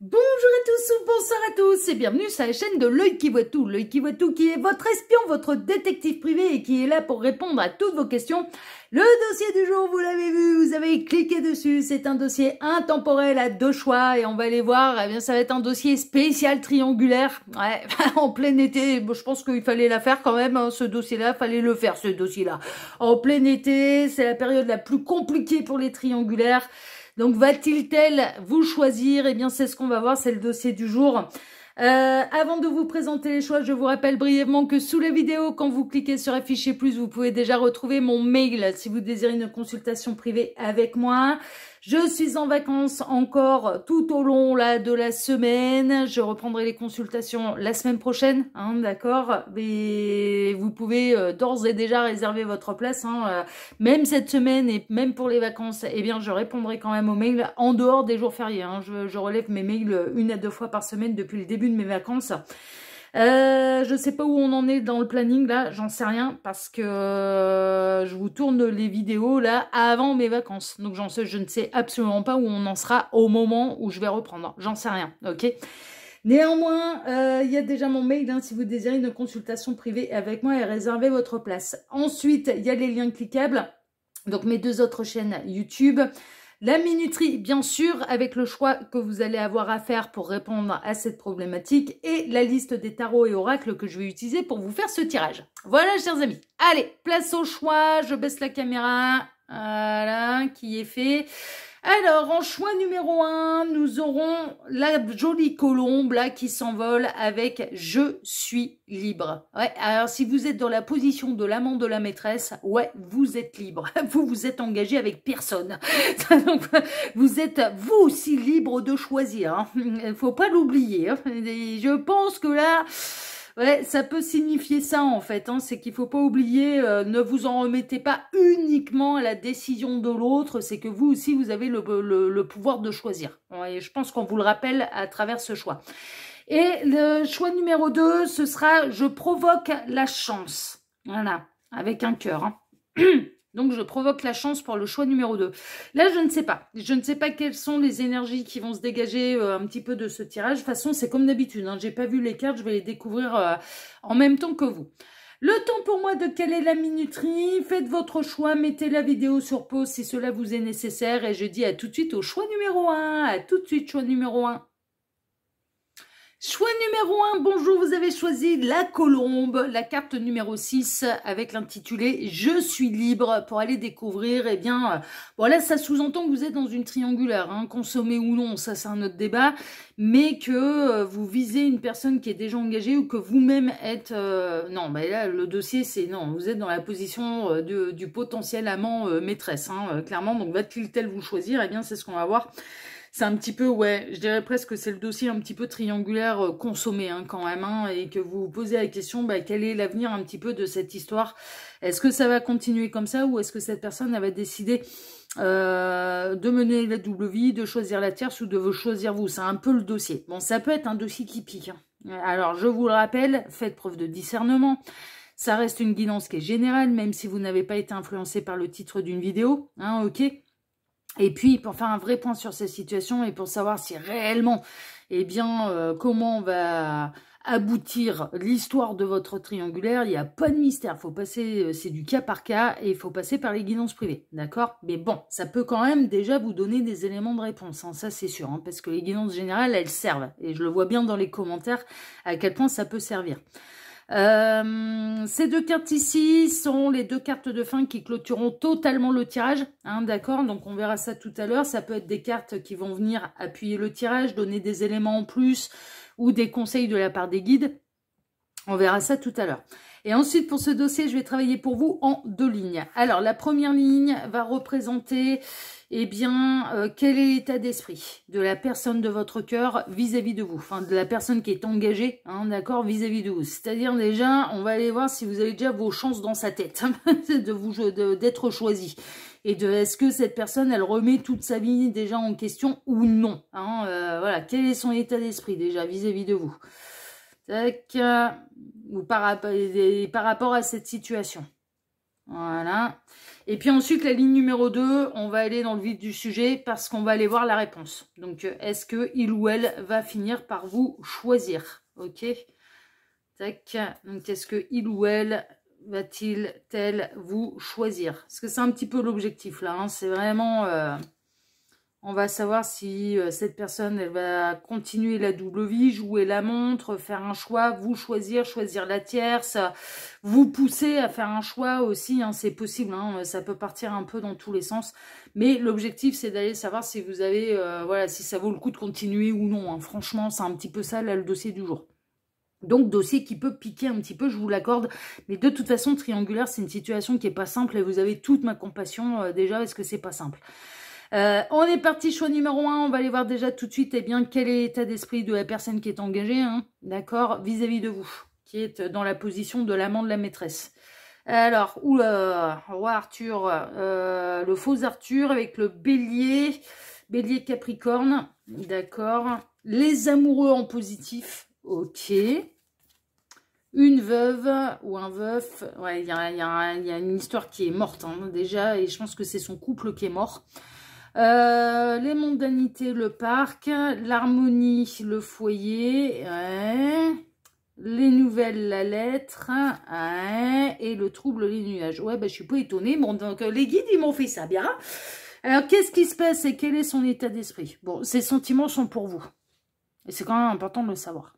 Bonjour à tous ou bonsoir à tous et bienvenue sur la chaîne de L'Oeil qui voit tout. L'Oeil qui voit tout qui est votre espion, votre détective privé et qui est là pour répondre à toutes vos questions. Le dossier du jour, vous l'avez vu, vous avez cliqué dessus. C'est un dossier intemporel à deux choix et on va aller voir, eh bien ça va être un dossier spécial triangulaire. Ouais, en plein été, bon, je pense qu'il fallait la faire quand même, hein, ce dossier-là, fallait le faire ce dossier-là. En plein été, c'est la période la plus compliquée pour les triangulaires. Donc, va-t-il vous choisir? Eh bien, c'est ce qu'on va voir, c'est le dossier du jour. Avant de vous présenter les choix, je vous rappelle brièvement que sous la vidéo, quand vous cliquez sur afficher plus, vous pouvez déjà retrouver mon mail si vous désirez une consultation privée avec moi. Je suis en vacances encore tout au long là de la semaine. Je reprendrai les consultations la semaine prochaine, hein, d'accord. Mais vous pouvez d'ores et déjà réserver votre place, hein, même cette semaine et même pour les vacances. Eh bien, je répondrai quand même aux mails en dehors des jours fériés. Hein. Je relève mes mails 1 à 2 fois par semaine depuis le début de mes vacances. Je sais pas où on en est dans le planning là, j'en sais rien parce que je vous tourne les vidéos là avant mes vacances. Donc je ne sais absolument pas où on en sera au moment où je vais reprendre. J'en sais rien, ok? Néanmoins, il y a déjà mon mail hein, si vous désirez une consultation privée avec moi et réserver votre place. Ensuite, il y a les liens cliquables, donc mes 2 autres chaînes YouTube. La minuterie, bien sûr, avec le choix que vous allez avoir à faire pour répondre à cette problématique et la liste des tarots et oracles que je vais utiliser pour vous faire ce tirage. Voilà, chers amis. Allez, place au choix. Je baisse la caméra. Voilà, qui est fait. Alors, en choix numéro 1, nous aurons la jolie colombe là qui s'envole avec « Je suis libre ». Ouais, alors si vous êtes dans la position de l'amant de la maîtresse, ouais, vous êtes libre. Vous vous êtes engagé avec personne. Donc, vous êtes vous aussi libre de choisir. Hein. Il faut pas l'oublier. Hein. Je pense que là... Ouais, ça peut signifier ça en fait, hein, c'est qu'il faut pas oublier, ne vous en remettez pas uniquement à la décision de l'autre, c'est que vous aussi vous avez le pouvoir de choisir. Ouais, je pense qu'on vous le rappelle à travers ce choix. Et le choix numéro 2, ce sera « Je provoque la chance ». Voilà, avec un cœur. Hein. Donc, je provoque la chance pour le choix numéro 2. Là, je ne sais pas. Je ne sais pas quelles sont les énergies qui vont se dégager un petit peu de ce tirage. De toute façon, c'est comme d'habitude. Hein. Je n'ai pas vu les cartes. Je vais les découvrir en même temps que vous. Le temps pour moi de caler la minuterie. Faites votre choix. Mettez la vidéo sur pause si cela vous est nécessaire. Et je dis à tout de suite au choix numéro 1. À tout de suite, choix numéro 1. Choix numéro 1, bonjour, vous avez choisi la colombe, la carte numéro 6 avec l'intitulé « Je suis libre » pour aller découvrir, eh bien, bon là ça sous-entend que vous êtes dans une triangulaire, hein, consommé ou non, ça c'est un autre débat, mais que vous visez une personne qui est déjà engagée ou que vous-même êtes... non, mais là le dossier c'est non, vous êtes dans la position du potentiel amant maîtresse, hein, clairement, donc va-t-il vous choisir, eh bien c'est ce qu'on va voir. C'est un petit peu, ouais, je dirais presque que c'est le dossier un petit peu triangulaire consommé hein, quand même, hein, et que vous vous posez la question, bah, quel est l'avenir un petit peu de cette histoire? Est-ce que ça va continuer comme ça ou est-ce que cette personne elle va décider de mener la double vie, de choisir la tierce ou de vous choisir vous? C'est un peu le dossier. Bon, ça peut être un dossier qui pique. Hein. Alors, je vous le rappelle, faites preuve de discernement. Ça reste une guidance qui est générale, même si vous n'avez pas été influencé par le titre d'une vidéo, hein, ok? Et puis, pour faire un vrai point sur cette situation et pour savoir si réellement, eh bien, comment on va aboutir l'histoire de votre triangulaire, il n'y a pas de mystère. Faut passer, c'est du cas par cas et il faut passer par les guidances privées, d'accord? Mais bon, ça peut quand même déjà vous donner des éléments de réponse, hein, ça c'est sûr, hein, parce que les guidances générales, elles servent. Et je le vois bien dans les commentaires à quel point ça peut servir. Ces 2 cartes ici sont les 2 cartes de fin qui clôtureront totalement le tirage, hein, d'accord, donc on verra ça tout à l'heure. Ça peut être des cartes qui vont venir appuyer le tirage, donner des éléments en plus ou des conseils de la part des guides. On verra ça tout à l'heure. Et ensuite, pour ce dossier, je vais travailler pour vous en 2 lignes. Alors, la première ligne va représenter, eh bien, quel est l'état d'esprit de la personne de votre cœur vis-à-vis de vous. Enfin, de la personne qui est engagée, hein, d'accord, vis-à-vis de vous. C'est-à-dire, déjà, on va aller voir si vous avez déjà vos chances dans sa tête d'être choisi. Et de est-ce que cette personne, elle remet toute sa vie déjà en question ou non, hein, voilà, quel est son état d'esprit déjà vis-à-vis de vous. Tac, ou par rapport à cette situation. Voilà. Et puis ensuite, la ligne numéro 2, on va aller dans le vif du sujet parce qu'on va aller voir la réponse. Donc, est-ce que il ou elle va finir par vous choisir? Ok. Tac. Donc, est-ce que il ou elle va-t-il vous choisir? Parce que c'est un petit peu l'objectif là. Hein. C'est vraiment... on va savoir si cette personne, elle va continuer la double vie, jouer la montre, faire un choix, vous choisir, choisir la tierce, vous pousser à faire un choix aussi, hein, c'est possible, hein, ça peut partir un peu dans tous les sens. Mais l'objectif, c'est d'aller savoir si vous avez, voilà, si ça vaut le coup de continuer ou non. Hein. Franchement, c'est un petit peu ça, là, le dossier du jour. Donc, dossier qui peut piquer un petit peu, je vous l'accorde. Mais de toute façon, triangulaire, c'est une situation qui n'est pas simple et vous avez toute ma compassion déjà parce que c'est pas simple. On est parti, choix numéro 1, on va aller voir déjà tout de suite quel est l'état d'esprit de la personne qui est engagée, hein, d'accord, vis-à-vis de vous, qui est dans la position de l'amant de la maîtresse. Alors, roi Arthur, le faux Arthur avec le bélier Capricorne, d'accord, les amoureux en positif, ok, une veuve ou un veuf, ouais, il y a une histoire qui est morte, hein, déjà, et je pense que c'est son couple qui est mort. Les mondanités, le parc, l'harmonie, le foyer, les nouvelles, la lettre, et le trouble, les nuages. Ouais, bah, je suis pas étonnée. Bon, donc, les guides, ils m'ont fait ça bien. Alors, qu'est-ce qui se passe et quel est son état d'esprit? Bon, ces sentiments sont pour vous. Et c'est quand même important de le savoir.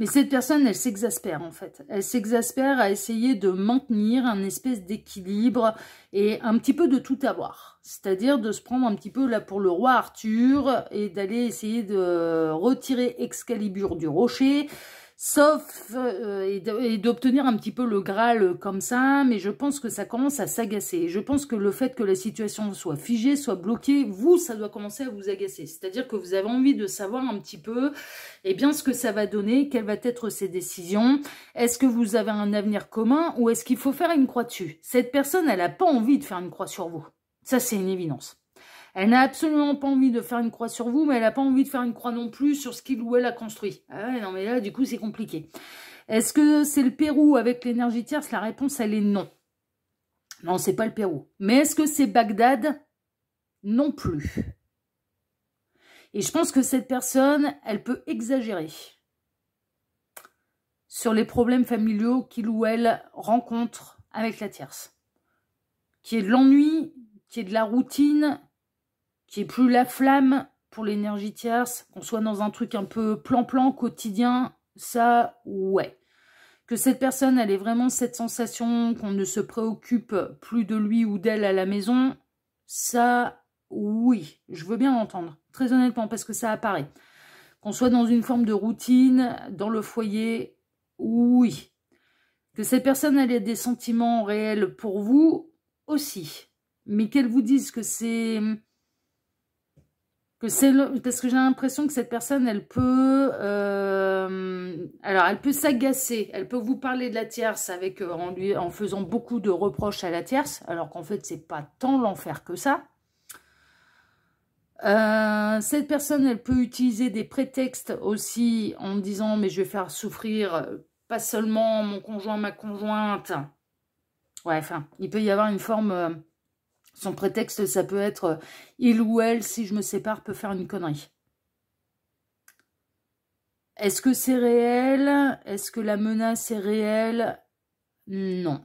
Mais cette personne, elle s'exaspère en fait. Elle s'exaspère à essayer de maintenir un espèce d'équilibre et un petit peu de tout avoir. C'est-à-dire de se prendre un petit peu là pour le roi Arthur et d'aller essayer de retirer Excalibur du rocher, sauf et d'obtenir un petit peu le Graal comme ça, mais je pense que ça commence à s'agacer. Je pense que le fait que la situation soit figée, soit bloquée, vous, ça doit commencer à vous agacer. C'est-à-dire que vous avez envie de savoir un petit peu bien, ce que ça va donner, quelles vont être ces décisions. Est-ce que vous avez un avenir commun ou est-ce qu'il faut faire une croix dessus? Cette personne, elle n'a pas envie de faire une croix sur vous. Ça, c'est une évidence. Elle n'a absolument pas envie de faire une croix sur vous, mais elle n'a pas envie de faire une croix non plus sur ce qu'il ou elle a construit. Ah ouais, non, mais là, du coup, c'est compliqué. Est-ce que c'est le Pérou avec l'énergie tierce? La réponse, elle est non. Non, c'est pas le Pérou. Mais est-ce que c'est Bagdad? Non plus. Et je pense que cette personne, elle peut exagérer sur les problèmes familiaux qu'il ou elle rencontre avec la tierce. Qui est de l'ennui, qui est de la routine, qui est plus la flamme pour l'énergie tierce, qu'on soit dans un truc un peu plan-plan quotidien, ça, ouais. Que cette personne, elle ait vraiment cette sensation qu'on ne se préoccupe plus de lui ou d'elle à la maison, ça, oui, je veux bien l'entendre, très honnêtement, parce que ça apparaît. Qu'on soit dans une forme de routine, dans le foyer, oui. Que cette personne, elle ait des sentiments réels pour vous, aussi. Mais qu'elle vous dise que c'est... Parce que j'ai l'impression que cette personne, elle peut... alors, elle peut s'agacer. Elle peut vous parler de la tierce avec, en faisant beaucoup de reproches à la tierce, alors qu'en fait, c'est pas tant l'enfer que ça. Cette personne, elle peut utiliser des prétextes aussi en disant « mais je vais faire souffrir pas seulement mon conjoint, ma conjointe ». Ouais, enfin, il peut y avoir une forme... son prétexte, ça peut être il ou elle, si je me sépare, peut faire une connerie. Est-ce que c'est réel? Est-ce que la menace est réelle? Non.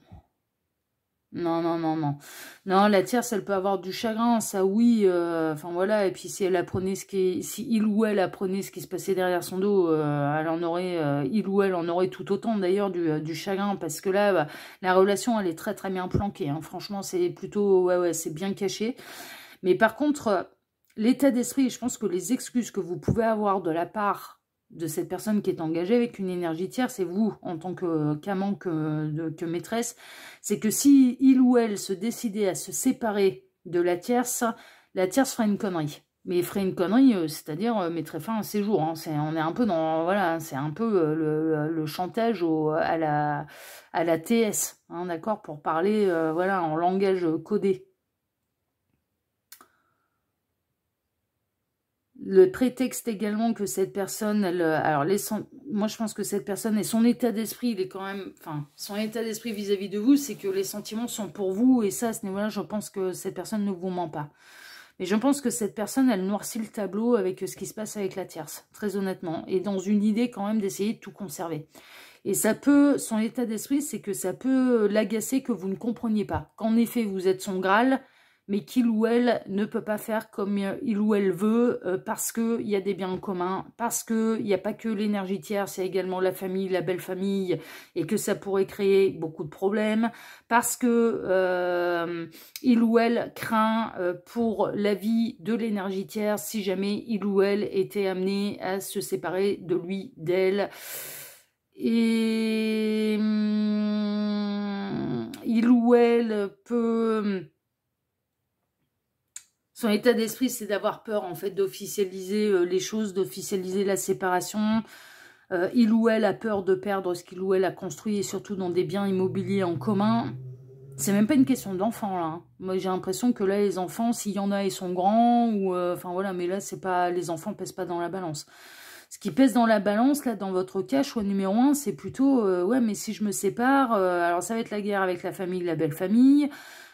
Non, non, non, non. Non, la tierce, elle peut avoir du chagrin, ça oui. Enfin voilà, et puis si elle apprenait si il ou elle apprenait ce qui se passait derrière son dos, elle en aurait, il ou elle en aurait tout autant d'ailleurs du chagrin, parce que là, bah, la relation, elle est très très bien planquée. Hein. Franchement, c'est plutôt, ouais, c'est bien caché. Mais par contre, l'état d'esprit, je pense que les excuses que vous pouvez avoir de la part de cette personne qui est engagée avec une énergie tierce, et vous, en tant qu'amant, que maîtresse, c'est que si il ou elle se décidait à se séparer de la tierce ferait une connerie. Mais ferait une connerie, c'est-à-dire mettrait fin à ses jours. Hein. On est un peu dans, voilà, c'est un peu le chantage à la TS, hein, d'accord, pour parler, voilà, en langage codé. Le prétexte également que cette personne, alors moi je pense que cette personne et son état d'esprit, il est quand même, enfin, son état d'esprit vis-à-vis de vous, c'est que les sentiments sont pour vous, et ça, à ce niveau-là, je pense que cette personne ne vous ment pas. Mais je pense que cette personne, elle noircit le tableau avec ce qui se passe avec la tierce, très honnêtement, et dans une idée quand même d'essayer de tout conserver. Et ça peut, son état d'esprit, c'est que ça peut l'agacer que vous ne compreniez pas. Qu'en effet, vous êtes son Graal, mais qu'il ou elle ne peut pas faire comme il ou elle veut, parce qu'il y a des biens en commun, parce qu'il n'y a pas que l'énergie tierce, il y a également la famille, la belle famille, et que ça pourrait créer beaucoup de problèmes, parce que il ou elle craint pour la vie de l'énergie tierce si jamais il ou elle était amené à se séparer de lui, d'elle. Et il ou elle peut... Son état d'esprit, c'est d'avoir peur, en fait, d'officialiser les choses, d'officialiser la séparation. Il ou elle a peur de perdre ce qu'il ou elle a construit, et surtout dans des biens immobiliers en commun. C'est même pas une question d'enfants, là. Hein. Moi, j'ai l'impression que là, les enfants, s'il y en a, ils sont grands, ou... Enfin, voilà, mais là, c'est pas... Les enfants pèsent pas dans la balance. Ce qui pèse dans la balance, là, dans votre cas, choix numéro 1, c'est plutôt... ouais, mais si je me sépare, alors ça va être la guerre avec la famille, la belle famille...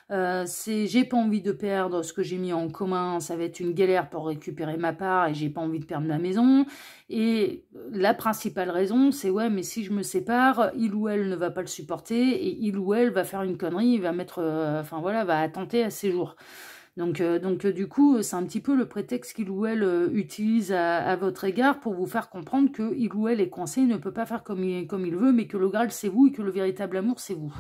j'ai pas envie de perdre ce que j'ai mis en commun, ça va être une galère pour récupérer ma part et j'ai pas envie de perdre ma maison. Et la principale raison, c'est ouais, mais si je me sépare, il ou elle ne va pas le supporter et il ou elle va faire une connerie, il va mettre, enfin voilà, va attenter à ses jours. Donc du coup, c'est un petit peu le prétexte qu'il ou elle utilise à votre égard pour vous faire comprendre que il ou elle est coincé, ne peut pas faire comme il veut, mais que le Graal c'est vous et que le véritable amour c'est vous.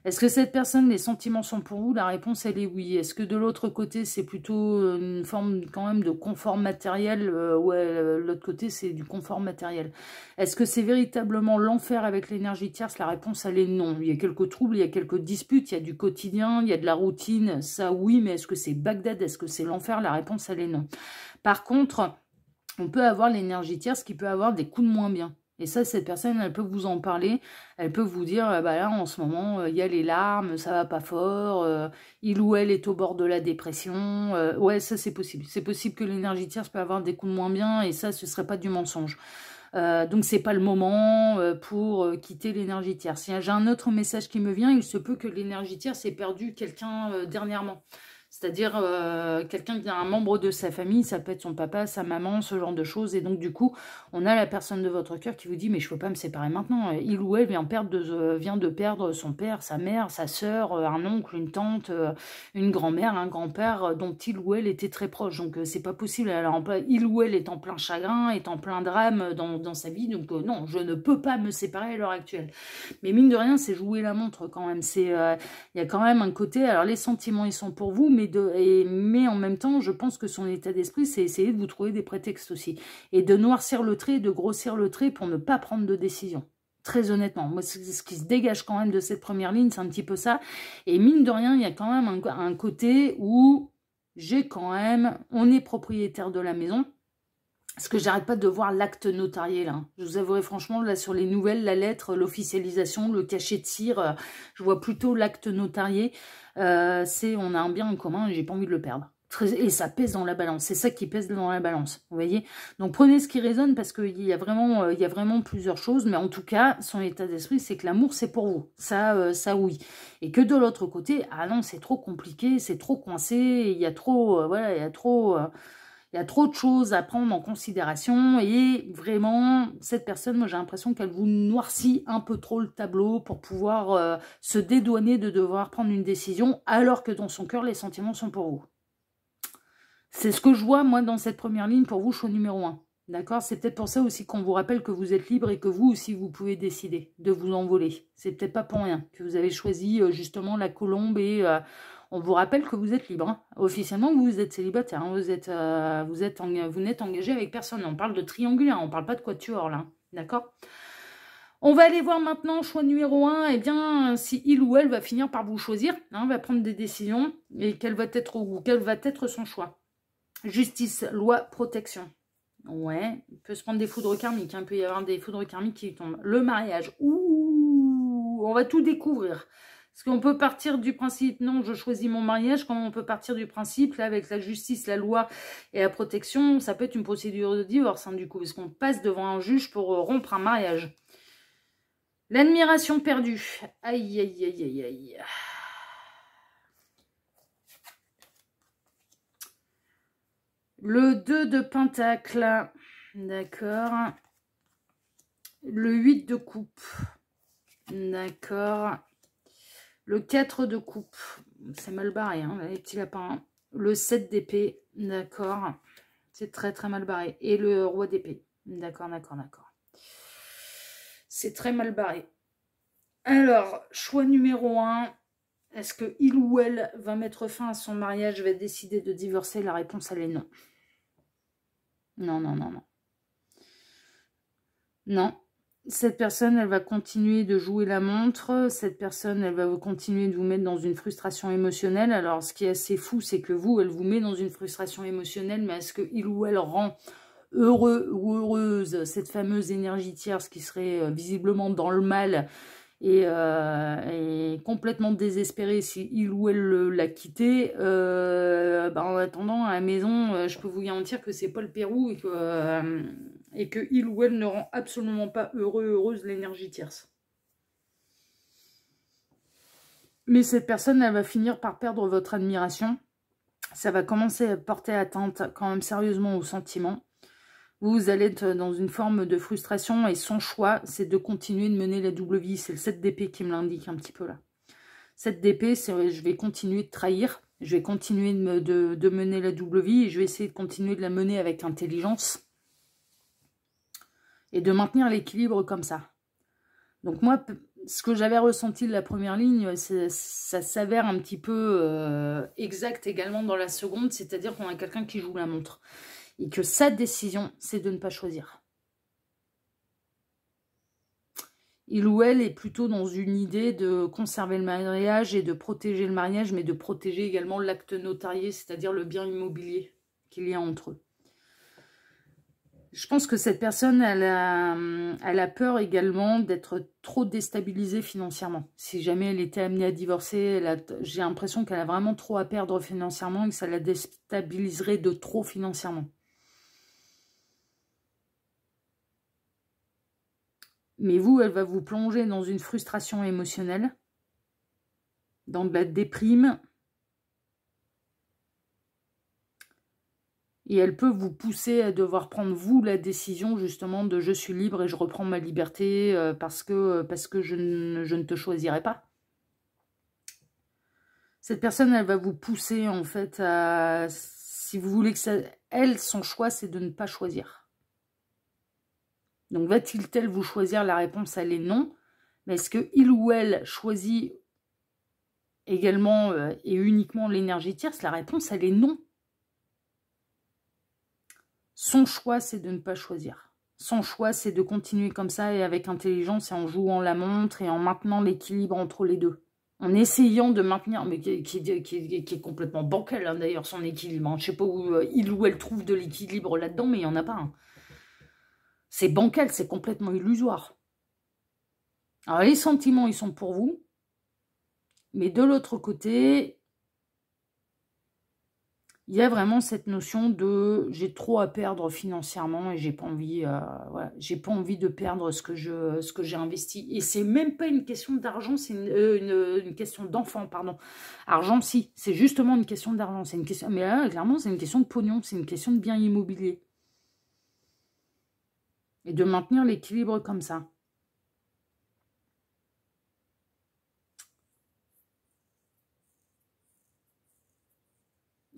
Est-ce que cette personne, les sentiments sont pour vous? La réponse, elle est oui. Est-ce que de l'autre côté, c'est plutôt une forme quand même de confort matériel? Ouais, l'autre côté, c'est du confort matériel. Est-ce que c'est véritablement l'enfer avec l'énergie tierce? La réponse, elle est non. Il y a quelques troubles, il y a quelques disputes, il y a du quotidien, il y a de la routine. Ça, oui, mais est-ce que c'est Bagdad? Est-ce que c'est l'enfer? La réponse, elle est non. Par contre, on peut avoir l'énergie tierce qui peut avoir des coups de moins bien. Et ça, cette personne, elle peut vous en parler, elle peut vous dire, bah là, en ce moment, il y a les larmes, ça va pas fort, il ou elle est au bord de la dépression. Ouais, ça, c'est possible. C'est possible que l'énergie tierce peut avoir des coups de moins bien, et ça, ce serait pas du mensonge. Donc, c'est pas le moment pour quitter l'énergie tierce. Si j'ai un autre message qui me vient, il se peut que l'énergie tierce ait perdu quelqu'un dernièrement. C'est-à-dire quelqu'un qui a un membre de sa famille, ça peut être son papa, sa maman, ce genre de choses. Et donc, du coup, on a la personne de votre cœur qui vous dit « Mais je ne peux pas me séparer maintenant. » Il ou elle vient de perdre son père, sa mère, sa sœur, un oncle, une tante, une grand-mère, un grand-père dont il ou elle était très proche. Donc, c'est pas possible. Alors, il ou elle est en plein chagrin, est en plein drame dans sa vie. Donc, non, je ne peux pas me séparer à l'heure actuelle. Mais mine de rien, c'est jouer la montre quand même. Il y a quand même un côté... Alors, les sentiments, ils sont pour vous, mais en même temps, je pense que son état d'esprit, c'est essayer de vous trouver des prétextes aussi. Et de noircir le trait, de grossir le trait pour ne pas prendre de décision. Très honnêtement, moi, ce qui se dégage quand même de cette première ligne, c'est un petit peu ça. Et mine de rien, il y a quand même un côté où j'ai quand même... On est propriétaire de la maison. Parce que j'arrête pas de voir l'acte notarié, là. Je vous avouerai franchement, là, sur les nouvelles, la lettre, l'officialisation, le cachet de cire, je vois plutôt l'acte notarié. On a un bien en commun et j'ai pas envie de le perdre. Et ça pèse dans la balance. C'est ça qui pèse dans la balance, vous voyez. Donc, prenez ce qui résonne parce qu'il y a vraiment plusieurs choses. Mais en tout cas, son état d'esprit, c'est que l'amour, c'est pour vous. Ça, oui. Et que de l'autre côté, ah non, c'est trop compliqué, c'est trop coincé, il y a trop, voilà, il y a trop... Il y a trop de choses à prendre en considération et vraiment, cette personne, moi j'ai l'impression qu'elle vous noircit un peu trop le tableau pour pouvoir se dédouaner de devoir prendre une décision alors que dans son cœur, les sentiments sont pour vous. C'est ce que je vois, moi, dans cette première ligne pour vous, choix numéro 1. D'accord? C'est peut-être pour ça aussi qu'on vous rappelle que vous êtes libre et que vous aussi, vous pouvez décider de vous envoler. C'est peut-être pas pour rien que vous avez choisi justement la colombe et... on vous rappelle que vous êtes libre. Hein. Officiellement, vous êtes célibataire. Hein. Vous n'êtes engagé avec personne. On parle de triangulaire. On ne parle pas de quatuor, là. D'accord? On va aller voir maintenant, choix numéro 1. Eh bien, si il ou elle va finir par vous choisir, hein, va prendre des décisions et quel va être son choix. Justice, loi, protection. Ouais, il peut se prendre des foudres karmiques. Hein. Il peut y avoir des foudres karmiques qui tombent. Le mariage. Ouh, on va tout découvrir. Parce qu'on peut partir du principe, non, je choisis mon mariage, comme on peut partir du principe, là, avec la justice, la loi et la protection, ça peut être une procédure de divorce, hein, du coup, parce qu'on passe devant un juge pour rompre un mariage. L'admiration perdue. Aïe, aïe, aïe, aïe, aïe. Le 2 de pentacle, d'accord. Le 8 de coupe, d'accord. Le 4 de coupe, c'est mal barré, hein, les petits lapins. Le 7 d'épée, d'accord. C'est très très mal barré. Et le roi d'épée, d'accord, d'accord, d'accord. C'est très mal barré. Alors, choix numéro 1. Est-ce que il ou elle va mettre fin à son mariage, va décider de divorcer? La réponse, elle est non. Non, non, non, non. Non. Cette personne, elle va continuer de jouer la montre. Cette personne, elle va continuer de vous mettre dans une frustration émotionnelle. Alors, ce qui est assez fou, c'est que vous, elle vous met dans une frustration émotionnelle, mais est-ce que il ou elle rend heureux ou heureuse cette fameuse énergie tierce qui serait visiblement dans le mal et complètement désespérée si il ou elle l'a quitté, en attendant, à la maison, je peux vous garantir que c'est pas le Pérou et que il ou elle ne rend absolument pas heureux, heureuse l'énergie tierce. Mais cette personne, elle va finir par perdre votre admiration. Ça va commencer à porter atteinte quand même sérieusement aux sentiments. Vous allez être dans une forme de frustration et son choix, c'est de continuer de mener la double vie. C'est le 7 d'épée qui me l'indique un petit peu là. 7 d'épée, c'est je vais continuer de trahir, je vais continuer de mener la double vie et je vais essayer de continuer de la mener avec intelligence et de maintenir l'équilibre comme ça. Donc moi, ce que j'avais ressenti de la première ligne, ça s'avère un petit peu exact également dans la seconde, c'est-à-dire qu'on a quelqu'un qui joue la montre. Et que sa décision, c'est de ne pas choisir. Il ou elle est plutôt dans une idée de conserver le mariage et de protéger le mariage, mais de protéger également l'acte notarié, c'est-à-dire le bien immobilier qu'il y a entre eux. Je pense que cette personne, elle a peur également d'être trop déstabilisée financièrement. Si jamais elle était amenée à divorcer, j'ai l'impression qu'elle a vraiment trop à perdre financièrement et que ça la déstabiliserait de trop financièrement. Mais vous, elle va vous plonger dans une frustration émotionnelle, dans de la déprime. Et elle peut vous pousser à devoir prendre, vous, la décision, justement, de « je suis libre et je reprends ma liberté parce que je ne te choisirai pas ». Cette personne, elle va vous pousser, en fait, à... Si vous voulez que ça... Elle, son choix, c'est de ne pas choisir. Donc, va-t-il vous choisir? La réponse, elle est non. Mais est-ce qu'il ou elle choisit également et uniquement l'énergie tierce? La réponse, elle est non. Son choix, c'est de ne pas choisir. Son choix, c'est de continuer comme ça et avec intelligence et en jouant la montre et en maintenant l'équilibre entre les deux. En essayant de maintenir, mais qui est complètement bancal, hein, d'ailleurs, son équilibre. Hein. Je ne sais pas où il ou elle trouve de l'équilibre là-dedans, mais il n'y en a pas. Hein. C'est bancal, c'est complètement illusoire. Alors, les sentiments, ils sont pour vous. Mais de l'autre côté, il y a vraiment cette notion de j'ai trop à perdre financièrement et j'ai pas envie, voilà, j'ai pas envie de perdre ce que j'ai investi. Et c'est même pas une question d'argent, c'est une question d'enfant, pardon. Argent, si, c'est justement une question d'argent, c'est une question, mais là, clairement, c'est une question de pognon, c'est une question de bien immobilier. Et de maintenir l'équilibre comme ça.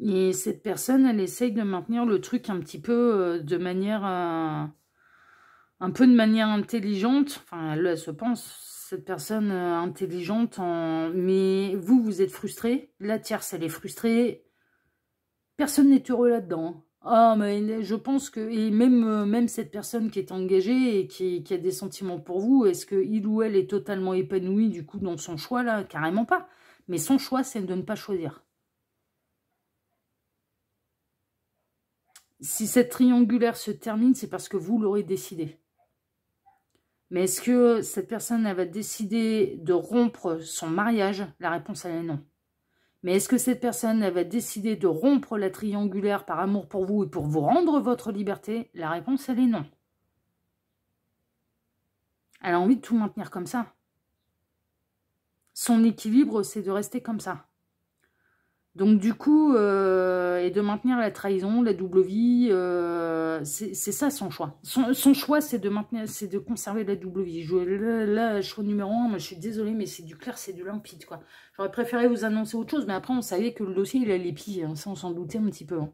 Et cette personne, elle essaye de maintenir le truc un petit peu de manière... un peu de manière intelligente. Enfin, elle se pense, cette personne intelligente. Mais vous, vous êtes frustré. La tierce, elle est frustrée. Personne n'est heureux là-dedans. Ah, mais je pense que... Et même cette personne qui est engagée et qui a des sentiments pour vous, est-ce que il ou elle est totalement épanoui du coup dans son choix là? Carrément pas. Mais son choix, c'est de ne pas choisir. Si cette triangulaire se termine, c'est parce que vous l'aurez décidé. Mais est-ce que cette personne, elle va décider de rompre son mariage? La réponse, elle est non. Mais est-ce que cette personne, elle va décider de rompre la triangulaire par amour pour vous et pour vous rendre votre liberté? La réponse, elle est non. Elle a envie de tout maintenir comme ça. Son équilibre, c'est de rester comme ça. Donc du coup, et de maintenir la trahison, la double vie, c'est ça son choix. Son choix, c'est de maintenir, c'est de conserver la double vie. Là, choix numéro 1, moi je suis désolée, mais c'est du clair, c'est du limpide, quoi. J'aurais préféré vous annoncer autre chose, mais après on savait que le dossier, il allait pire, hein, ça on s'en doutait un petit peu. Hein.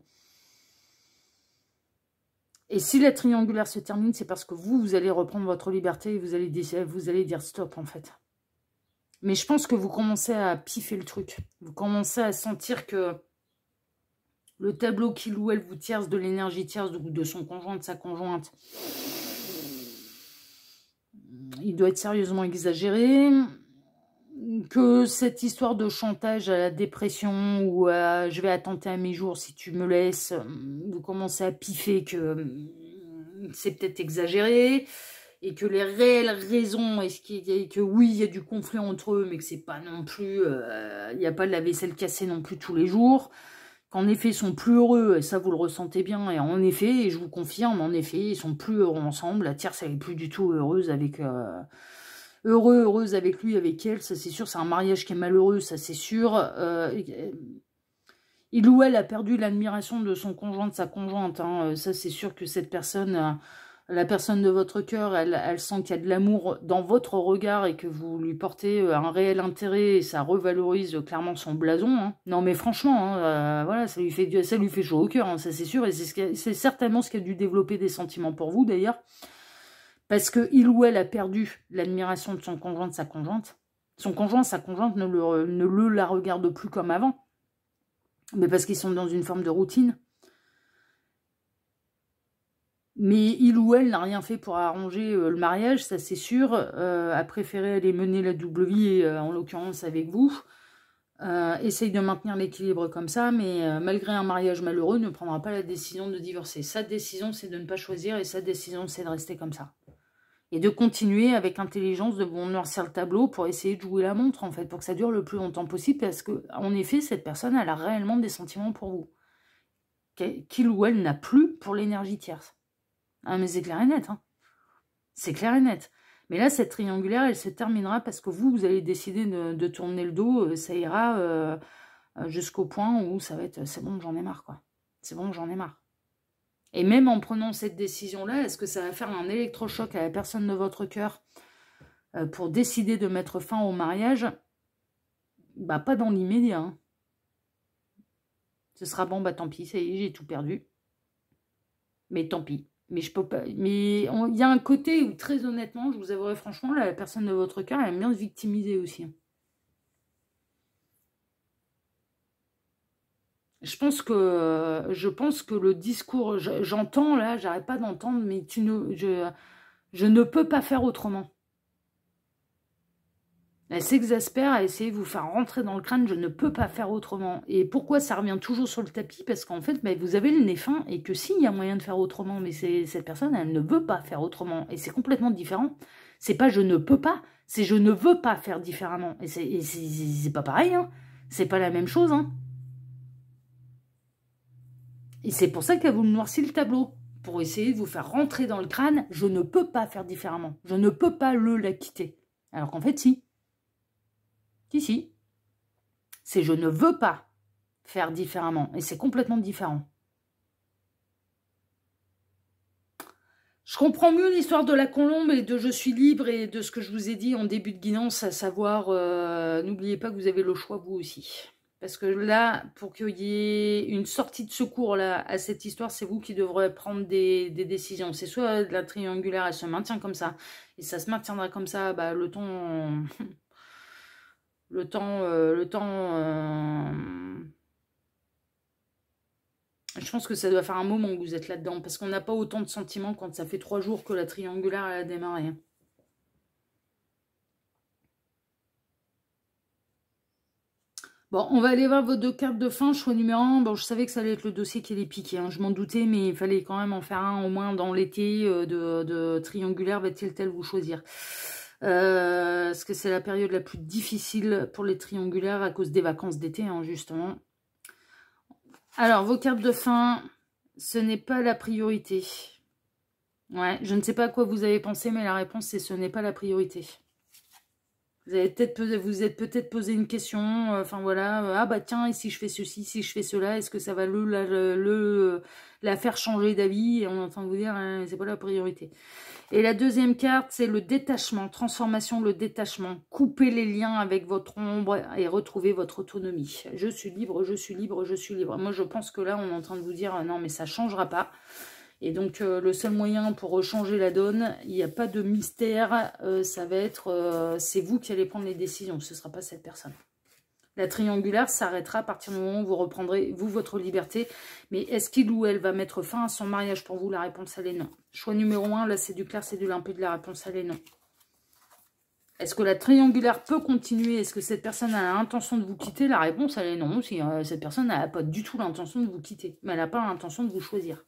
Et si la triangulaire se termine, c'est parce que vous allez reprendre votre liberté et vous allez dire stop, en fait. Mais je pense que vous commencez à piffer le truc. Vous commencez à sentir que le tableau qu'il ou elle vous tierce de l'énergie tierce de son conjoint, de sa conjointe, il doit être sérieusement exagéré. Que cette histoire de chantage à la dépression ou à je vais attenter à mes jours si tu me laisses, vous commencez à piffer que c'est peut-être exagéré. Et que les réelles raisons, que oui, il y a du conflit entre eux, mais que c'est pas non plus, il n'y a pas de la vaisselle cassée non plus tous les jours, qu'en effet, ils sont plus heureux, et ça vous le ressentez bien, et en effet, et je vous confirme, en effet, ils sont plus heureux ensemble, la tierce, elle est plus du tout heureuse avec, heureuse avec lui, avec elle, ça c'est sûr, c'est un mariage qui est malheureux, ça c'est sûr, il ou elle a perdu l'admiration de son conjoint, de sa conjointe, hein, ça c'est sûr que cette personne... La personne de votre cœur, elle sent qu'il y a de l'amour dans votre regard et que vous lui portez un réel intérêt et ça revalorise clairement son blason. Hein. Non mais franchement, hein, voilà, ça lui fait chaud au cœur, hein, ça c'est sûr. Et c'est certainement ce qui a dû développer des sentiments pour vous d'ailleurs. Parce que il ou elle a perdu l'admiration de son conjoint, de sa conjointe. Son conjoint, sa conjointe ne la regarde plus comme avant. Mais parce qu'ils sont dans une forme de routine. Mais il ou elle n'a rien fait pour arranger le mariage, ça c'est sûr, a préféré aller mener la double vie, en l'occurrence avec vous. Essaye de maintenir l'équilibre comme ça, mais malgré un mariage malheureux, ne prendra pas la décision de divorcer. Sa décision, c'est de ne pas choisir, et sa décision, c'est de rester comme ça. Et de continuer avec intelligence de bon noircir le tableau pour essayer de jouer la montre, en fait, pour que ça dure le plus longtemps possible, parce que, en effet, cette personne, elle a réellement des sentiments pour vous. Qu'il ou elle n'a plus pour l'énergie tierce. Ah, mais c'est clair et net, hein. C'est clair et net. Mais là, cette triangulaire, elle se terminera parce que vous allez décider de tourner le dos. Ça ira jusqu'au point où ça va être... C'est bon, j'en ai marre, quoi. C'est bon, j'en ai marre. Et même en prenant cette décision-là, est-ce que ça va faire un électrochoc à la personne de votre cœur pour décider de mettre fin au mariage? Bah, pas dans l'immédiat. Hein. Ce sera bon, bah tant pis, ça y est, j'ai tout perdu. Mais tant pis. Mais je peux pas. Mais il y a un côté où, très honnêtement, je vous avouerai franchement, la personne de votre cœur, elle aime bien se victimiser aussi. Je pense que le discours, j'entends là, j'arrête pas d'entendre, mais je ne peux pas faire autrement. Elle s'exaspère à essayer de vous faire rentrer dans le crâne, je ne peux pas faire autrement. Et pourquoi ça revient toujours sur le tapis? Parce qu'en fait, vous avez le nez fin et que s'il y a moyen de faire autrement, mais cette personne, elle ne veut pas faire autrement. Et c'est complètement différent. C'est pas je ne peux pas, c'est je ne veux pas faire différemment. Et c'est pas pareil, hein. C'est pas la même chose, hein. Et c'est pour ça qu'elle vous noircit le tableau. Pour essayer de vous faire rentrer dans le crâne, je ne peux pas faire différemment. Je ne peux pas la quitter. Alors qu'en fait, si. Si. C'est je ne veux pas faire différemment. Et c'est complètement différent. Je comprends mieux l'histoire de la colombe et de je suis libre et de ce que je vous ai dit en début de guidance, à savoir, n'oubliez pas que vous avez le choix vous aussi. Parce que là, pour qu'il y ait une sortie de secours là, à cette histoire, c'est vous qui devrez prendre des décisions. C'est soit la triangulaire, elle se maintient comme ça, et ça se maintiendra comme ça, bah, le temps... Je pense que ça doit faire un moment que vous êtes là-dedans, parce qu'on n'a pas autant de sentiments quand ça fait 3 jours que la triangulaire elle a démarré. Bon, on va aller voir vos 2 cartes de fin. Choix numéro 1. Bon, je savais que ça allait être le dossier qui allait piquer. Hein. Je m'en doutais, mais il fallait quand même en faire un au moins dans l'été de triangulaire. Va-t-il tel vous choisir parce que c'est la période la plus difficile pour les triangulaires à cause des vacances d'été, hein, justement. Alors, vos cartes de fin, ce n'est pas la priorité. Ouais, je ne sais pas à quoi vous avez pensé, mais la réponse, c'est ce n'est pas la priorité. Vous avez peut-être vous êtes peut-être posé une question, enfin voilà, ah bah tiens, et si je fais ceci, si je fais cela, est-ce que ça va la faire changer d'avis? Et on est en train de vous dire, hein, c'est pas la priorité. Et la deuxième carte, c'est le détachement, transformation, le détachement. Coupez les liens avec votre ombre et retrouvez votre autonomie. Je suis libre, je suis libre, je suis libre. Moi, je pense que là, on est en train de vous dire, non, mais ça ne changera pas. Et donc, le seul moyen pour changer la donne, il n'y a pas de mystère, ça va être, c'est vous qui allez prendre les décisions, ce ne sera pas cette personne. La triangulaire s'arrêtera à partir du moment où vous reprendrez, vous, votre liberté. Mais est-ce qu'il ou elle va mettre fin à son mariage pour vous? La réponse, elle est non. Choix numéro 1, là, c'est du clair, c'est du limpide. La réponse, elle est non. Est-ce que la triangulaire peut continuer? Est-ce que cette personne a l'intention de vous quitter? La réponse, elle est non. Si, cette personne n'a pas du tout l'intention de vous quitter. Mais elle n'a pas l'intention de vous choisir.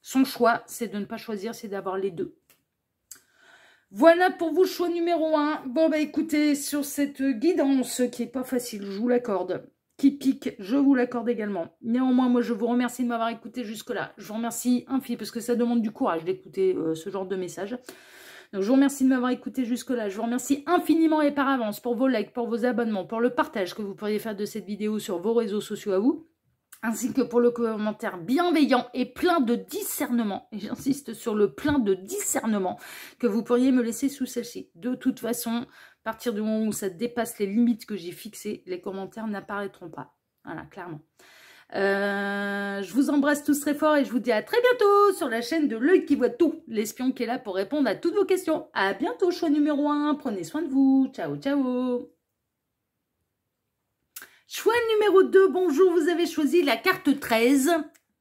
Son choix, c'est de ne pas choisir, c'est d'avoir les deux. Voilà pour vous, choix numéro 1. Bon, bah écoutez, sur cette guidance qui n'est pas facile, je vous l'accorde, qui pique, je vous l'accorde également. Néanmoins, moi, je vous remercie de m'avoir écouté jusque-là. Je vous remercie infiniment, parce que ça demande du courage d'écouter ce genre de message. Donc, je vous remercie de m'avoir écouté jusque-là. Je vous remercie infiniment et par avance pour vos likes, pour vos abonnements, pour le partage que vous pourriez faire de cette vidéo sur vos réseaux sociaux à vous, ainsi que pour le commentaire bienveillant et plein de discernement, et j'insiste sur le plein de discernement, que vous pourriez me laisser sous celle-ci. De toute façon, à partir du moment où ça dépasse les limites que j'ai fixées, les commentaires n'apparaîtront pas. Voilà, clairement. Je vous embrasse tous très fort et je vous dis à très bientôt sur la chaîne de L'Œil qui voit tout, l'espion qui est là pour répondre à toutes vos questions. À bientôt, choix numéro 1, prenez soin de vous, ciao, ciao. Choix numéro 2, bonjour, vous avez choisi la carte 13,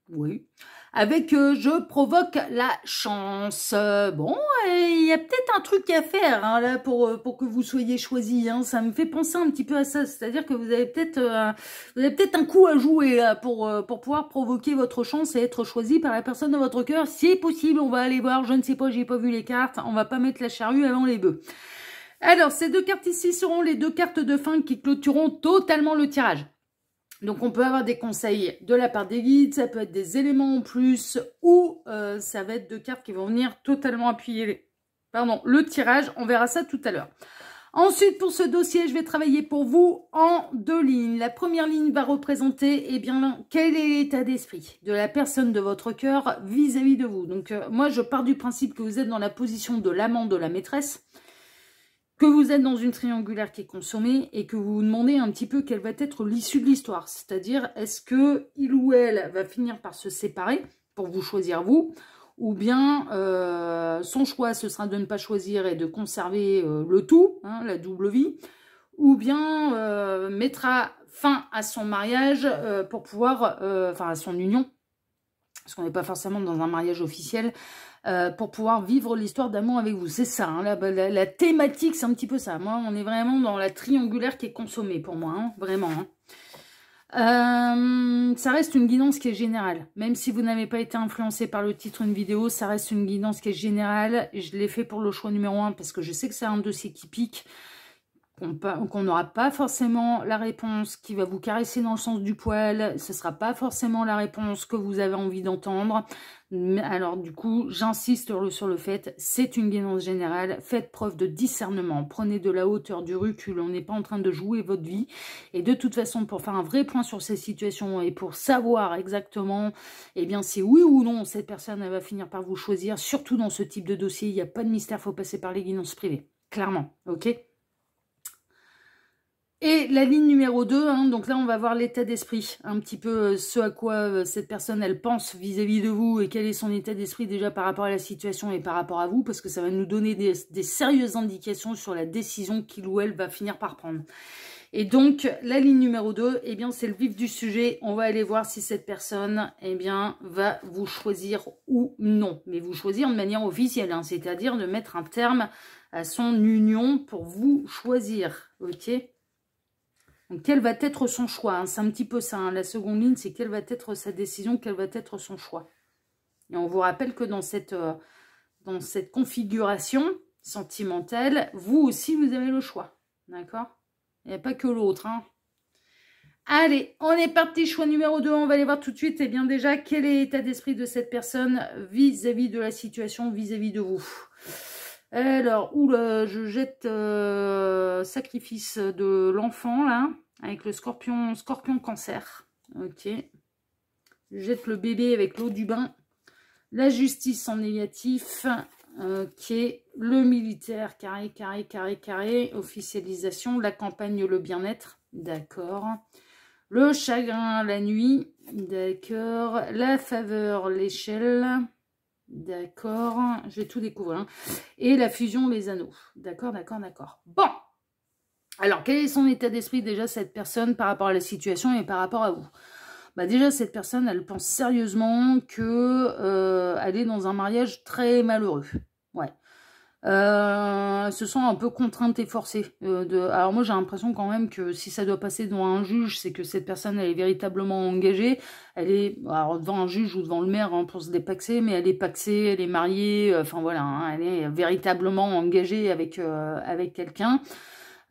oui, avec je provoque la chance. Bon, il y a peut-être un truc à faire hein, là pour que vous soyez choisi, hein. Ça me fait penser un petit peu à ça, c'est-à-dire que vous avez peut-être un coup à jouer là, pour pouvoir provoquer votre chance et être choisi par la personne de votre cœur. Si c'est possible, on va aller voir, je ne sais pas, j'ai pas vu les cartes, on va pas mettre la charrue avant les bœufs. Alors, ces 2 cartes ici seront les 2 cartes de fin qui clôtureront totalement le tirage. Donc, on peut avoir des conseils de la part des guides, ça peut être des éléments en plus, ou ça va être 2 cartes qui vont venir totalement appuyer le tirage. On verra ça tout à l'heure. Ensuite, pour ce dossier, je vais travailler pour vous en 2 lignes. La première ligne va représenter, eh bien, quel est l'état d'esprit de la personne de votre cœur vis-à-vis de vous. Donc, moi, je pars du principe que vous êtes dans la position de l'amant, de la maîtresse, que vous êtes dans une triangulaire qui est consommée et que vous vous demandez un petit peu quelle va être l'issue de l'histoire. C'est-à-dire, est-ce que il ou elle va finir par se séparer pour vous choisir vous, ou bien son choix, ce sera de ne pas choisir et de conserver le tout, hein, la double vie, ou bien mettra fin à son mariage pour pouvoir, enfin à son union, parce qu'on n'est pas forcément dans un mariage officiel, pour pouvoir vivre l'histoire d'amour avec vous. C'est ça, hein, la thématique, c'est un petit peu ça. Moi, on est vraiment dans la triangulaire qui est consommée pour moi, hein, vraiment. Hein. Ça reste une guidance qui est générale. Même si vous n'avez pas été influencé par le titre d'une vidéo, ça reste une guidance qui est générale. Et je l'ai fait pour le choix numéro 1 parce que je sais que c'est un dossier qui pique, qu'on n'aura pas forcément la réponse qui va vous caresser dans le sens du poil, ce ne sera pas forcément la réponse que vous avez envie d'entendre. Alors du coup, j'insiste sur le fait, c'est une guidance générale, faites preuve de discernement, prenez de la hauteur, du recul, on n'est pas en train de jouer votre vie. Et de toute façon, pour faire un vrai point sur ces situations et pour savoir exactement, eh bien si oui ou non cette personne elle va finir par vous choisir, surtout dans ce type de dossier, il n'y a pas de mystère, il faut passer par les guidances privées, clairement, ok ? Et la ligne numéro 2, hein, donc là on va voir l'état d'esprit, un petit peu ce à quoi cette personne elle pense vis-à-vis de vous et quel est son état d'esprit déjà par rapport à la situation et par rapport à vous, parce que ça va nous donner des sérieuses indications sur la décision qu'il ou elle va finir par prendre. Et donc la ligne numéro 2, eh bien c'est le vif du sujet, on va aller voir si cette personne eh bien, va vous choisir ou non, mais vous choisir de manière officielle, hein, c'est-à-dire de mettre un terme à son union pour vous choisir, ok ? Donc, quel va être son choix, hein? C'est un petit peu ça, hein. La seconde ligne, c'est quelle va être sa décision, quel va être son choix. Et on vous rappelle que dans cette configuration sentimentale, vous aussi, vous avez le choix. D'accord? Il n'y a pas que l'autre, hein. Allez, on est parti, choix numéro 2, on va aller voir tout de suite, eh bien déjà, quel est l'état d'esprit de cette personne vis-à-vis de la situation, vis-à-vis de vous. Alors, oula, je jette sacrifice de l'enfant, là, avec le scorpion cancer. Ok. Je jette le bébé avec l'eau du bain. La justice en négatif. Ok. Le militaire, carré. Officialisation. La campagne, le bien-être. D'accord. Le chagrin, la nuit. D'accord. La faveur, l'échelle. D'accord. Je vais tout découvrir. Hein. Et la fusion, les anneaux. D'accord. Bon. Alors, quel est son état d'esprit déjà, cette personne, par rapport à la situation et par rapport à vous? Bah déjà, cette personne, elle pense sérieusement que elle est dans un mariage très malheureux. Ouais. Elle se sent un peu contrainte et forcée. Alors moi, j'ai l'impression quand même que si ça doit passer devant un juge, c'est que cette personne, elle est véritablement engagée. Elle est alors, devant un juge ou devant le maire, hein, pour se dépaxer, mais elle est paxée, elle est mariée. Enfin voilà, hein, elle est véritablement engagée avec quelqu'un.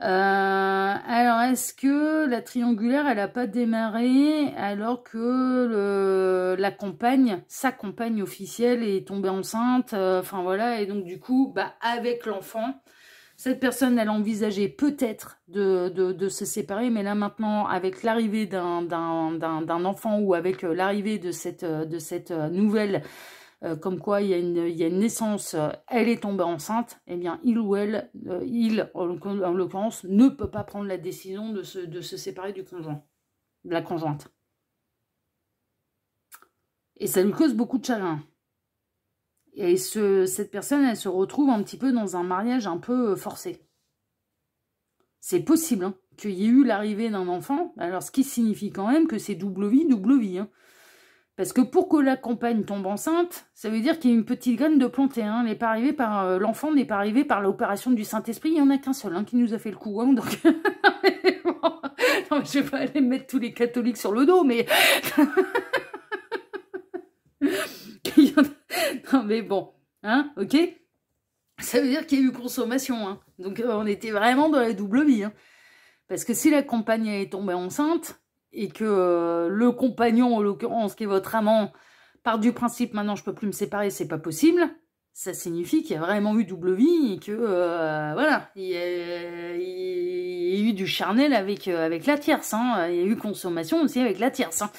Alors, est-ce que la triangulaire, elle n'a pas démarré alors que sa compagne officielle est tombée enceinte, enfin voilà, et donc du coup, bah, avec l'enfant, cette personne, elle envisageait peut-être de se séparer, mais là maintenant, avec l'arrivée d'un enfant ou avec l'arrivée de cette nouvelle... comme quoi il y a une naissance, elle est tombée enceinte, eh bien il ou elle, en l'occurrence, ne peut pas prendre la décision de se séparer du conjoint, de la conjointe. Et ça lui cause beaucoup de chagrin. Et cette personne, elle se retrouve un petit peu dans un mariage un peu forcé. C'est possible hein, qu'il y ait eu l'arrivée d'un enfant, alors ce qui signifie quand même que c'est double vie, hein. Parce que pour que la compagne tombe enceinte, ça veut dire qu'il y a une petite graine de plantée. Hein. L'enfant n'est pas arrivé par l'opération du Saint-Esprit. Il n'y en a qu'un seul hein, qui nous a fait le coup. Hein, donc... non, je vais pas aller mettre tous les catholiques sur le dos, mais... non, mais bon. Hein, ok. Ça veut dire qu'il y a eu consommation. Hein. Donc, on était vraiment dans la double vie. Hein. Parce que si la compagne est tombée enceinte... et que le compagnon, en l'occurrence, qui est votre amant, part du principe, maintenant je peux plus me séparer, c'est pas possible, ça signifie qu'il y a vraiment eu double vie et que, voilà, il y a eu du charnel avec la tierce, hein, il y a eu consommation aussi avec la tierce. Hein.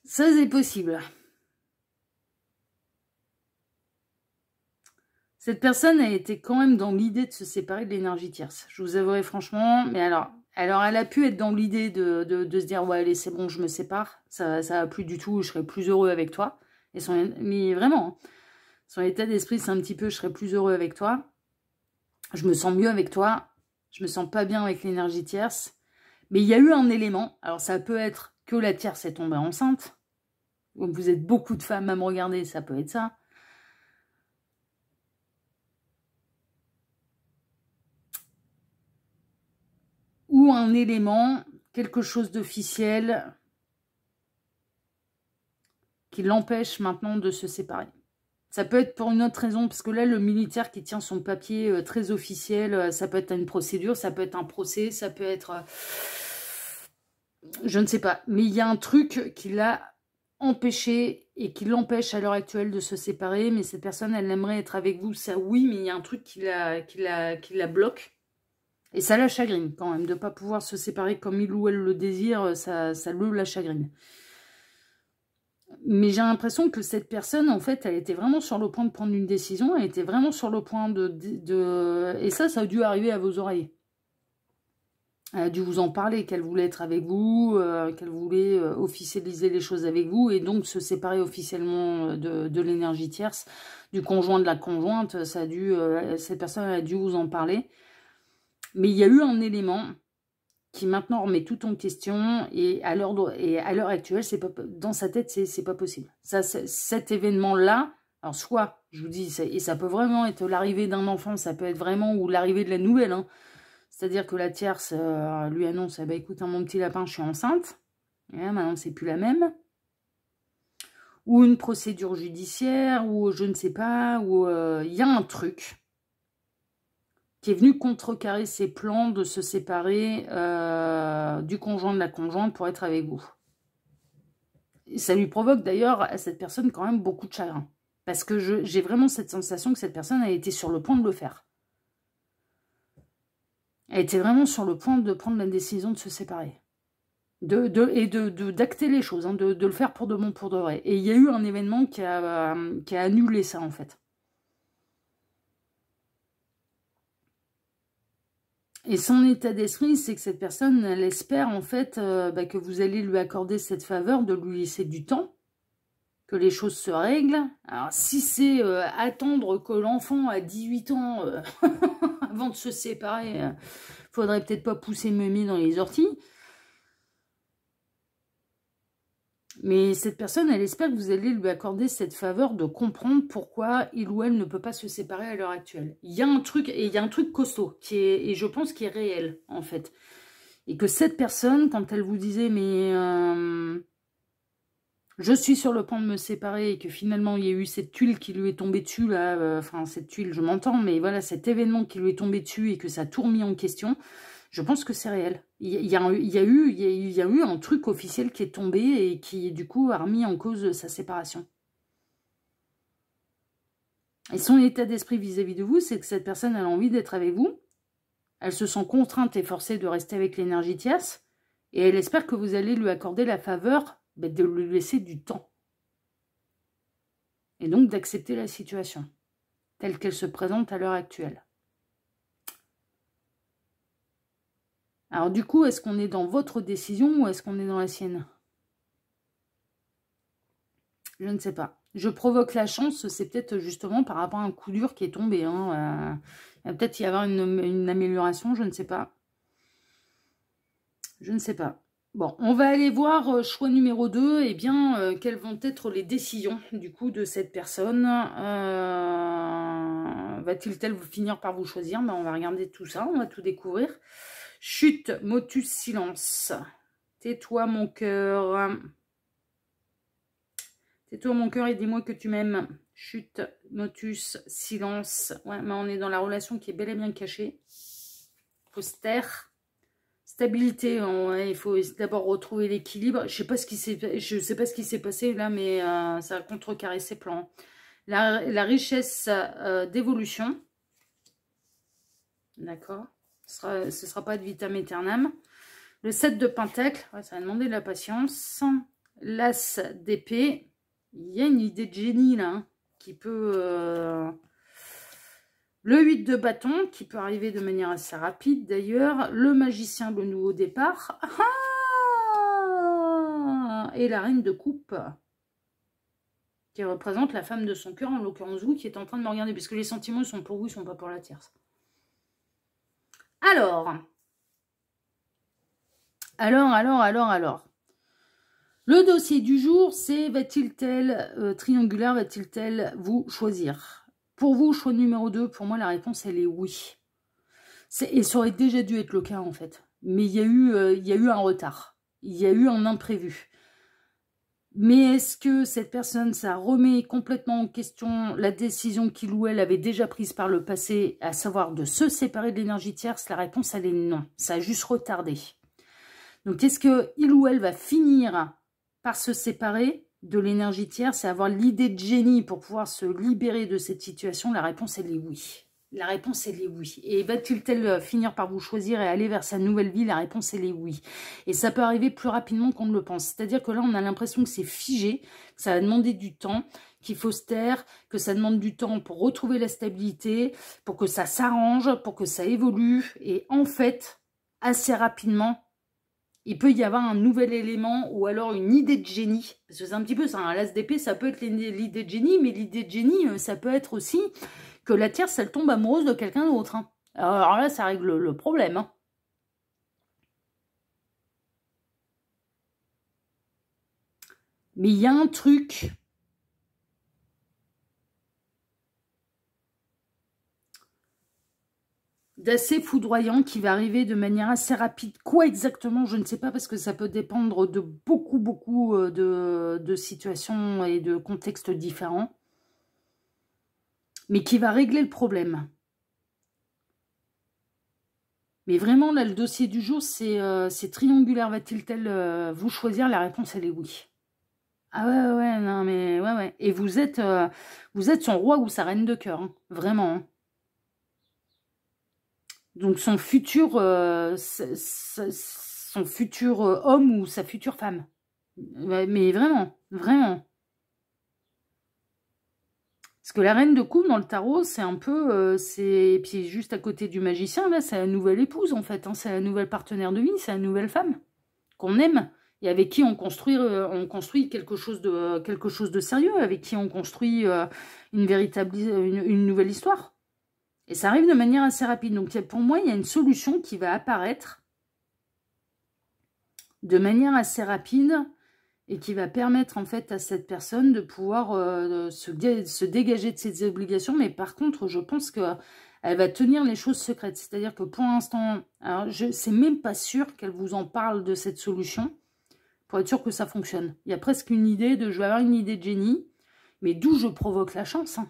Ça, c'est possible. Cette personne a été quand même dans l'idée de se séparer de l'énergie tierce. Je vous avouerai franchement, mais alors, elle a pu être dans l'idée de se dire, ouais, allez, c'est bon, je me sépare, ça va plus du tout, je serai plus heureux avec toi. Mais vraiment, hein, son état d'esprit, c'est un petit peu, je serai plus heureux avec toi, je me sens mieux avec toi, je me sens pas bien avec l'énergie tierce. Mais il y a eu un élément, alors ça peut être que la tierce est tombée enceinte, comme vous êtes beaucoup de femmes à me regarder, ça peut être ça. Ou un élément, quelque chose d'officiel qui l'empêche maintenant de se séparer. Ça peut être pour une autre raison, parce que là, le militaire qui tient son papier très officiel, ça peut être une procédure, ça peut être un procès, ça peut être... je ne sais pas, mais il y a un truc qui l'a empêché et qui l'empêche à l'heure actuelle de se séparer, mais cette personne, elle aimerait être avec vous, ça oui, mais il y a un truc qui la bloque. Et ça la chagrine quand même, de ne pas pouvoir se séparer comme il ou elle le désire, ça la chagrine. Mais j'ai l'impression que cette personne, en fait, elle était vraiment sur le point de prendre une décision, elle était vraiment sur le point et ça a dû arriver à vos oreilles. Elle a dû vous en parler, qu'elle voulait être avec vous, qu'elle voulait officialiser les choses avec vous, et donc se séparer officiellement de l'énergie tierce, du conjoint, de la conjointe, cette personne a dû vous en parler. Mais il y a eu un élément qui maintenant remet tout en question et à l'heure actuelle, c'est pas, dans sa tête, c'est pas possible. Cet événement-là, alors soit, je vous dis, et ça peut vraiment être l'arrivée d'un enfant, ça peut être vraiment ou l'arrivée de la nouvelle. Hein. C'est-à-dire que la tierce lui annonce, eh ben, écoute, hein, mon petit lapin, je suis enceinte. Et là, maintenant, c'est plus la même. Ou une procédure judiciaire, ou je ne sais pas, ou il y a un truc qui est venu contrecarrer ses plans de se séparer du conjoint de la conjointe pour être avec vous. Et ça lui provoque d'ailleurs à cette personne quand même beaucoup de chagrin. Parce que j'ai vraiment cette sensation que cette personne a été sur le point de le faire. Elle était vraiment sur le point de prendre la décision de se séparer. D'acter les choses, hein, de le faire pour de bon, pour de vrai. Et il y a eu un événement qui a annulé ça, en fait. Et son état d'esprit, c'est que cette personne, elle espère, en fait, que vous allez lui accorder cette faveur de lui laisser du temps, que les choses se règlent. Alors, si c'est attendre que l'enfant a 18 ans avant de se séparer, faudrait peut-être pas pousser Mimi dans les orties. Mais cette personne, elle espère que vous allez lui accorder cette faveur de comprendre pourquoi il ou elle ne peut pas se séparer à l'heure actuelle. Il y a un truc, et il y a un truc costaud, et je pense qui est réel, en fait. Et que cette personne, quand elle vous disait, mais je suis sur le point de me séparer, et que finalement il y a eu cette tuile qui lui est tombée dessus, là, enfin cette tuile, je m'entends, mais voilà, cet événement qui lui est tombé dessus, et que ça a tout remis en question, je pense que c'est réel. Il y a eu un truc officiel qui est tombé et qui, du coup, a remis en cause sa séparation. Et son état d'esprit vis-à-vis de vous, c'est que cette personne a envie d'être avec vous. Elle se sent contrainte et forcée de rester avec l'énergie tierce. Et elle espère que vous allez lui accorder la faveur de lui laisser du temps. Et donc d'accepter la situation telle qu'elle se présente à l'heure actuelle. Alors du coup, est-ce qu'on est dans votre décision ou est-ce qu'on est dans la sienne? Je ne sais pas. Je provoque la chance, c'est peut-être justement par rapport à un coup dur qui est tombé. Hein. Il va peut-être y avoir une amélioration, je ne sais pas. Je ne sais pas. Bon, on va aller voir choix numéro 2. Eh bien, quelles vont être les décisions du coup de cette personne? Va-t-il finir par vous choisir? Ben, on va regarder tout ça, on va tout découvrir. Chute, motus, silence. Tais-toi mon cœur. Tais-toi mon cœur et dis-moi que tu m'aimes. Chute, motus, silence. Ouais, mais on est dans la relation qui est bel et bien cachée. Faut se taire. Stabilité, ouais, il faut d'abord retrouver l'équilibre. Je sais pas ce qui s'est passé là, mais ça a contrecarré ses plans. La richesse d'évolution. D'accord. Ce sera pas de vitam aeternam. Le 7 de pentacle, ouais, ça va demander de la patience. L'as d'épée. Il y a une idée de génie là, hein, qui peut... Le 8 de bâton, qui peut arriver de manière assez rapide d'ailleurs. Le magicien, le nouveau départ. Ah, et la reine de coupe, qui représente la femme de son cœur, en l'occurrence vous, qui est en train de me regarder, puisque les sentiments sont pour vous, ils ne sont pas pour la tierce. Alors. Le dossier du jour, c'est triangulaire, va-t-il vous choisir? Pour vous, choix numéro 2, pour moi, la réponse, elle est oui. Et ça aurait déjà dû être le cas, en fait. Mais il y a eu un retard. Il y a eu un imprévu. Mais est-ce que cette personne, ça remet complètement en question la décision qu'il ou elle avait déjà prise par le passé, à savoir de se séparer de l'énergie tierce? La réponse, elle est non. Ça a juste retardé. Donc, est-ce qu'il ou elle va finir par se séparer de l'énergie tierce et avoir l'idée de génie pour pouvoir se libérer de cette situation? La réponse, elle est oui. La réponse, elle est oui. Et va-t-il finir par vous choisir et aller vers sa nouvelle vie? La réponse, elle est oui. Et ça peut arriver plus rapidement qu'on ne le pense. C'est-à-dire que là, on a l'impression que c'est figé, que ça va demander du temps, qu'il faut se taire, que ça demande du temps pour retrouver la stabilité, pour que ça s'arrange, pour que ça évolue. Et en fait, assez rapidement, il peut y avoir un nouvel élément ou alors une idée de génie. Parce que c'est un petit peu ça, un l'as d'épée, ça peut être l'idée de génie, mais l'idée de génie, ça peut être aussi que la tierce, elle tombe amoureuse de quelqu'un d'autre. Hein. Alors là, ça règle le problème. Hein. Mais il y a un truc. d'assez foudroyant qui va arriver de manière assez rapide. Quoi exactement, je ne sais pas, parce que ça peut dépendre de beaucoup de situations et de contextes différents. Mais qui va régler le problème. Mais vraiment, là, le dossier du jour, c'est triangulaire. Va-t-il vous choisir? La réponse, elle est oui. Ah ouais, non, mais ouais. Et vous êtes son roi ou sa reine de cœur, hein, vraiment. Hein. Donc son futur homme ou sa future femme. Ouais, mais vraiment. Parce que la reine de coupe dans le tarot, c'est un peu... et puis juste à côté du magicien, là, c'est la nouvelle épouse, en fait. Hein, c'est la nouvelle partenaire de vie, c'est la nouvelle femme qu'on aime. Et avec qui on construit quelque chose de sérieux, avec qui on construit une nouvelle histoire. Et ça arrive de manière assez rapide. Donc pour moi, il y a une solution qui va apparaître de manière assez rapide et qui va permettre en fait à cette personne de pouvoir se dégager de ses obligations. Mais par contre, je pense qu'elle va tenir les choses secrètes. C'est-à-dire que pour l'instant, alors je ne sais même pas sûr qu'elle vous en parle de cette solution pour être sûr que ça fonctionne. Il y a presque une idée je vais avoir une idée de génie, mais d'où je provoque la chance. Hein.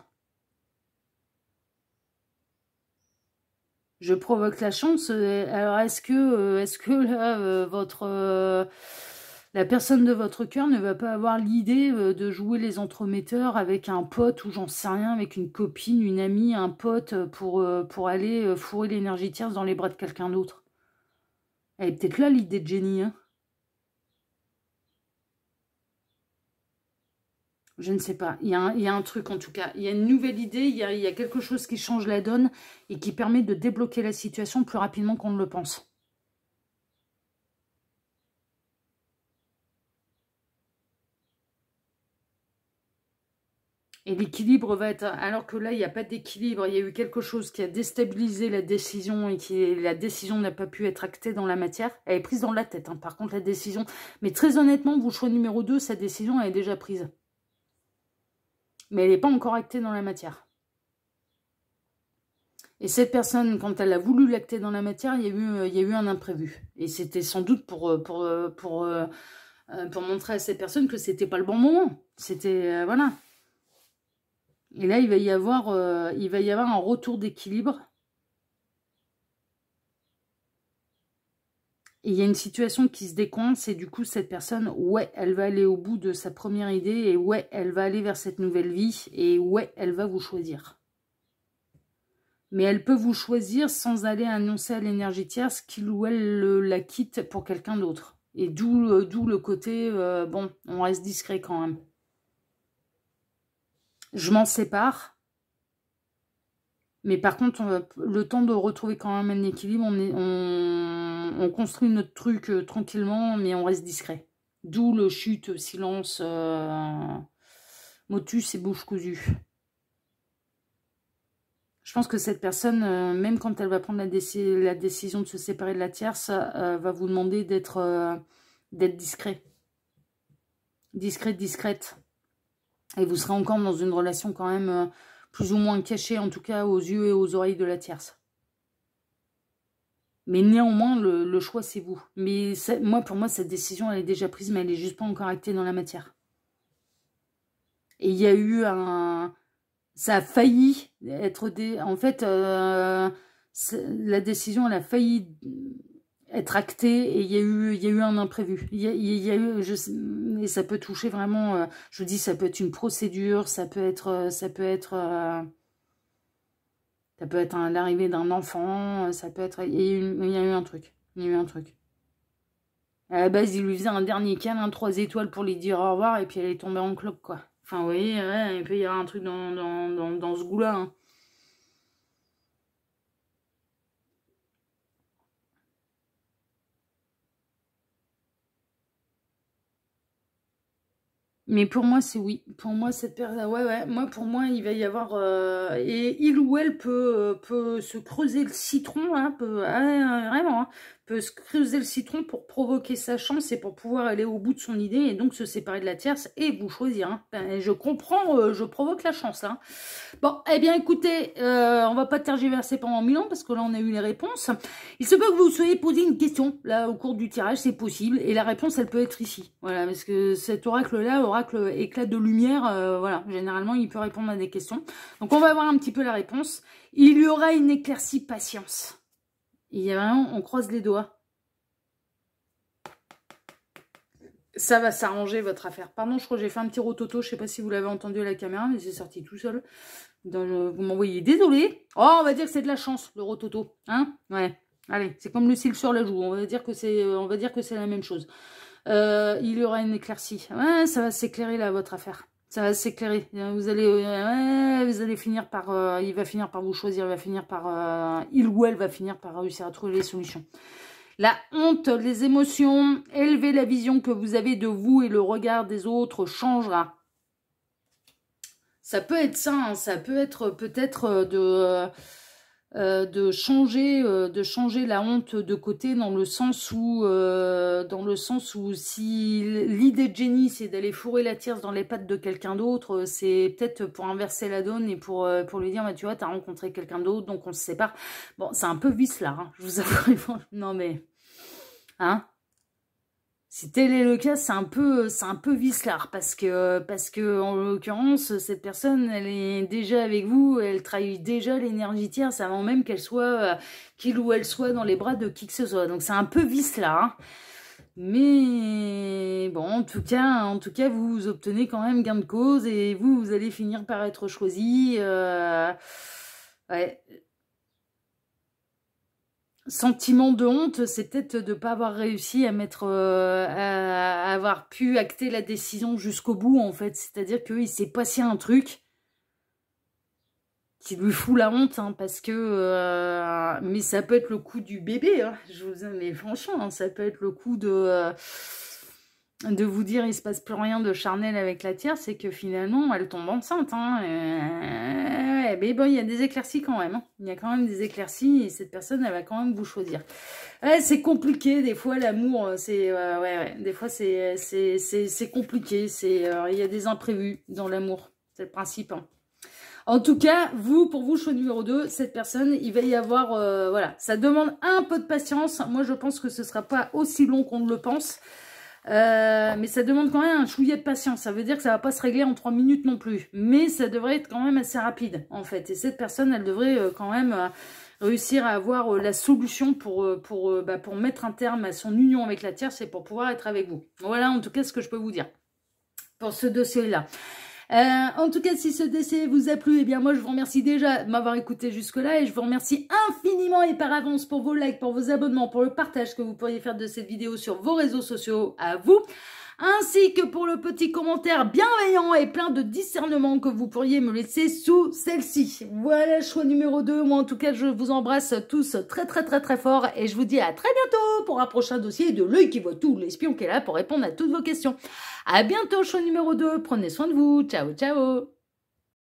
Je provoque la chance. Alors, est-ce que là, la personne de votre cœur ne va pas avoir l'idée de jouer les entremetteurs avec un pote ou j'en sais rien, avec une copine, une amie, un pote pour aller fourrer l'énergie tierce dans les bras de quelqu'un d'autre? Elle est peut-être là l'idée de génie. Hein. Je ne sais pas. Il y a un truc en tout cas. Il y a une nouvelle idée. Il y a quelque chose qui change la donne et qui permet de débloquer la situation plus rapidement qu'on ne le pense. Et l'équilibre va être... Alors que là, il n'y a pas d'équilibre. Il y a eu quelque chose qui a déstabilisé la décision et la décision n'a pas pu être actée dans la matière. Elle est prise dans la tête, hein, par contre, la décision. Mais très honnêtement, vous, choix numéro 2, sa décision, elle est déjà prise. Mais elle n'est pas encore actée dans la matière. Et cette personne, quand elle a voulu l'acter dans la matière, il y a eu un imprévu. Et c'était sans doute pour montrer à cette personne que c'était pas le bon moment. C'était... voilà. Et là, il va y avoir un retour d'équilibre. Et il y a une situation qui se décoince et du coup, cette personne, ouais, elle va aller au bout de sa première idée et ouais, elle va aller vers cette nouvelle vie et ouais, elle va vous choisir. Mais elle peut vous choisir sans aller annoncer à l'énergie tierce qu'il ou elle la quitte pour quelqu'un d'autre. Et d'où le côté, bon, on reste discret quand même. Je m'en sépare. Mais par contre, le temps de retrouver quand même un équilibre, on construit notre truc tranquillement, mais on reste discret. D'où le chute, silence, motus et bouche cousue. Je pense que cette personne, même quand elle va prendre la décision de se séparer de la tierce, va vous demander d'être discret. Discrète. Et vous serez encore dans une relation quand même... plus ou moins cachée, en tout cas aux yeux et aux oreilles de la tierce. Mais néanmoins, le choix, c'est vous. Mais pour moi, cette décision, elle est déjà prise, mais elle n'est juste pas encore actée dans la matière. Et il y a eu un... Ça a failli être... En fait, la décision, elle a failli être actée et il y a eu un imprévu. Il y a eu... et ça peut toucher vraiment... je vous dis, ça peut être une procédure, ça peut être l'arrivée d'un enfant, ça peut être... Il y a eu un truc. À la base, il lui faisait un dernier câlin, 3 étoiles pour lui dire au revoir, et puis elle est tombée en cloque, quoi. Enfin, vous voyez, ouais, il peut y avoir un truc dans ce goût-là. Hein. Mais pour moi, c'est oui. Pour moi, cette personne... Ouais. Moi, pour moi, il va y avoir... et il ou elle peut se creuser le citron, hein, vraiment. Hein. peut se creuser le citron pour provoquer sa chance et pour pouvoir aller au bout de son idée et donc se séparer de la tierce et vous choisir. Hein. Ben, je comprends, je provoque la chance là. Bon, eh bien écoutez, on va pas tergiverser pendant 1000 ans parce que là on a eu les réponses. Il se peut que vous soyez posé une question là au cours du tirage, c'est possible, et la réponse elle peut être ici. Voilà, parce que cet oracle là, oracle éclat de lumière, voilà, généralement il peut répondre à des questions. Donc on va voir un petit peu la réponse. Il y aura une éclaircie patience. Il y a vraiment, on croise les doigts. Ça va s'arranger votre affaire. Pardon, je crois que j'ai fait un petit rototo. Je sais pas si vous l'avez entendu à la caméra, mais c'est sorti tout seul. Donc, vous m'envoyez désolé. Oh, on va dire que c'est de la chance, le rototo. Hein? Ouais. Allez, c'est comme le cil sur la joue. On va dire que c'est la même chose. Il y aura une éclaircie. Ouais, ça va s'éclairer là, votre affaire. Ça va s'éclairer. Vous allez finir par... il va finir par vous choisir. Il va finir par... il ou elle va finir par réussir à trouver les solutions. La honte, les émotions, élever la vision que vous avez de vous et le regard des autres changera. Ça peut être ça, hein, ça peut être peut-être de changer la honte de côté dans le sens où si l'idée de Jenny c'est d'aller fourrer la tierce dans les pattes de quelqu'un d'autre, c'est peut-être pour inverser la donne et pour lui dire bah, tu vois t'as rencontré quelqu'un d'autre donc on se sépare. Bon c'est un peu vice là, hein, je vous avoue. Non mais hein. Si tel est le cas, c'est un peu vicelard parce que en l'occurrence cette personne, elle est déjà avec vous, elle trahit déjà l'énergie tierce avant même qu'elle soit qu'il ou elle soit dans les bras de qui que ce soit. Donc c'est un peu vicelard. Hein. Mais bon, en tout cas, vous obtenez quand même gain de cause et vous allez finir par être choisi. Ouais. Sentiment de honte, c'est peut-être de ne pas avoir réussi à mettre, à avoir pu acter la décision jusqu'au bout, en fait. C'est-à-dire qu'il s'est passé un truc qui lui fout la honte, hein, parce que... mais ça peut être le coup du bébé, hein, mais franchement, hein, ça peut être le coup de vous dire il se passe plus rien de charnel avec la tierce, c'est que finalement, elle tombe enceinte. Hein, mais bon, il y a des éclaircies quand même. Hein. Il y a quand même des éclaircies et cette personne, elle va quand même vous choisir. Ouais, c'est compliqué, des fois, l'amour, c'est... des fois, c'est compliqué. Il y a des imprévus dans l'amour. C'est le principe. Hein. En tout cas, pour vous, choix numéro 2, cette personne, il va y avoir... voilà, ça demande un peu de patience. Moi, je pense que ce ne sera pas aussi long qu'on ne le pense. Mais ça demande quand même un chouillet de patience. Ça veut dire que ça va pas se régler en 3 minutes non plus. Mais ça devrait être quand même assez rapide, en fait. Et cette personne, elle devrait quand même réussir à avoir la solution pour mettre un terme à son union avec la tierce et pour pouvoir être avec vous. Voilà, en tout cas, ce que je peux vous dire pour ce dossier-là. En tout cas, si ce dossier vous a plu, eh bien moi je vous remercie déjà de m'avoir écouté jusque-là et je vous remercie infiniment et par avance pour vos likes, pour vos abonnements, pour le partage que vous pourriez faire de cette vidéo sur vos réseaux sociaux à vous, ainsi que pour le petit commentaire bienveillant et plein de discernement que vous pourriez me laisser sous celle-ci. Voilà, choix numéro 2. Moi en tout cas, je vous embrasse tous très très très très fort et je vous dis à très bientôt pour un prochain dossier de l'œil qui voit tout, l'espion qui est là pour répondre à toutes vos questions. À bientôt, choix numéro 2. Prenez soin de vous. Ciao, ciao.